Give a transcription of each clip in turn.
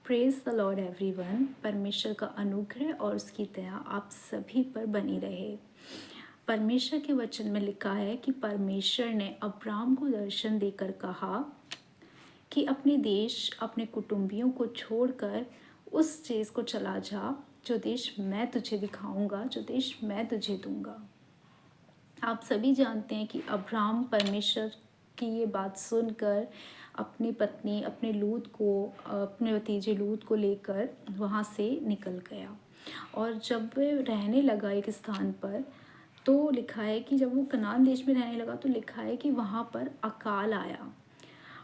Praise the Lord everyone. परमेश्वर का अनुग्रह और उसकी दया आप सभी पर बनी रहे। परमेश्वर के वचन में लिखा है कि परमेश्वर ने अब्राहम को दर्शन देकर कहा कि अपने देश अपने कुटुंबियों को छोड़कर उस देश को चला जा जो देश मैं तुझे दिखाऊंगा, जो देश मैं तुझे दूंगा। आप सभी जानते हैं कि अब्राहम परमेश्वर की ये बात सुनकर अपनी पत्नी अपने भतीजे लूत को लेकर वहाँ से निकल गया। और जब वे रहने लगा एक स्थान पर, तो लिखा है कि जब वो कनान देश में रहने लगा तो लिखा है कि वहाँ पर अकाल आया।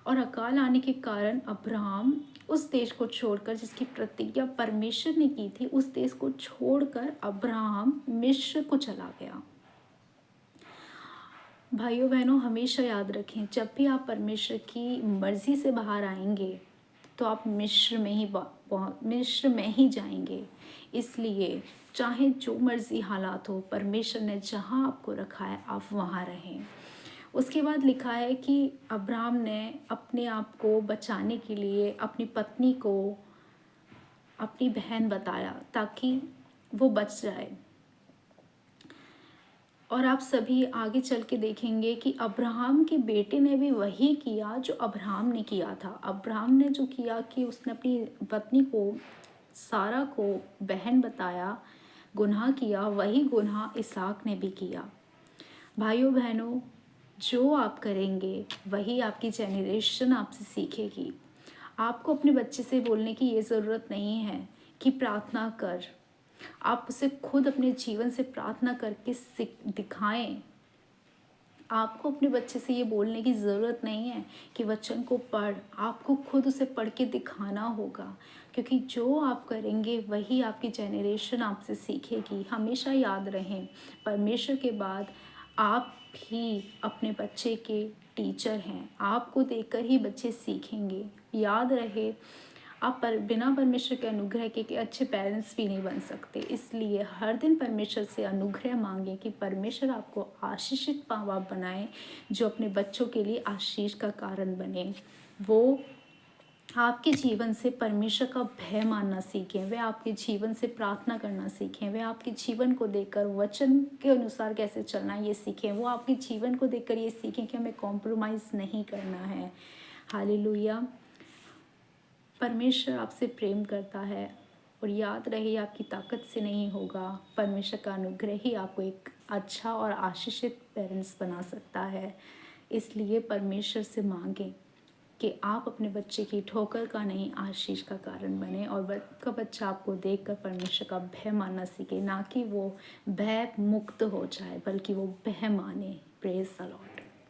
और अकाल आने के कारण अब्राहम उस देश को छोड़कर, जिसकी प्रतिज्ञा परमेश्वर ने की थी, उस देश को छोड़कर अब्राहम मिस्र को चला गया। भाइयों बहनों, हमेशा याद रखें, जब भी आप परमेश्वर की मर्ज़ी से बाहर आएंगे तो आप मिस्र में ही जाएंगे। इसलिए चाहे जो मर्ज़ी हालात हो, परमेश्वर ने जहाँ आपको रखा है आप वहाँ रहें। उसके बाद लिखा है कि अब्राहम ने अपने आप को बचाने के लिए अपनी पत्नी को अपनी बहन बताया ताकि वो बच जाए। और आप सभी आगे चल के देखेंगे कि अब्राहम के बेटे ने भी वही किया जो अब्राहम ने किया था। अब्राहम ने जो किया कि उसने अपनी पत्नी को, सारा को बहन बताया, गुनाह किया, वही गुनाह इसहाक ने भी किया। भाइयों बहनों, जो आप करेंगे वही आपकी जेनरेशन आपसे सीखेगी। आपको अपने बच्चे से बोलने की ये ज़रूरत नहीं है कि प्रार्थना कर। आप उसे खुद अपने जीवन से प्रार्थना करके दिखाएं। आपको अपने बच्चे से ये बोलने की ज़रूरत नहीं है कि वचन को पढ़। आपको खुद उसे पढ़ के दिखाना होगा, क्योंकि जो आप करेंगे वही आपकी जेनरेशन आपसे सीखेगी। हमेशा याद रहें, परमेश्वर के बाद आप भी अपने बच्चे के टीचर हैं। आपको देखकर ही बच्चे सीखेंगे। याद रहे, आप बिना परमेश्वर के अनुग्रह के अच्छे पेरेंट्स भी नहीं बन सकते। इसलिए हर दिन परमेश्वर से अनुग्रह मांगे कि परमेश्वर आपको आशीषित माँ बाप बनाए, जो अपने बच्चों के लिए आशीष का कारण बने। वो आपके जीवन से परमेश्वर का भय मानना सीखें, वे आपके जीवन से प्रार्थना करना सीखें, वे आपके जीवन को देखकर वचन के अनुसार कैसे चलना ये सीखें, वो आपके जीवन को देखकर ये सीखें कि हमें कॉम्प्रोमाइज़ नहीं करना है। हालेलुया। परमेश्वर आपसे प्रेम करता है। और याद रहे, आपकी ताकत से नहीं होगा, परमेश्वर का अनुग्रह ही आपको एक अच्छा और आशीषित पेरेंट्स बना सकता है। इसलिए परमेश्वर से मांगें कि आप अपने बच्चे की ठोकर का नहीं, आशीष का कारण बने, और का बच्चा आपको देखकर परमेश्वर का भय मानना सीखे, ना कि वो भय मुक्त हो जाए बल्कि वो भय माने। Praise the Lord.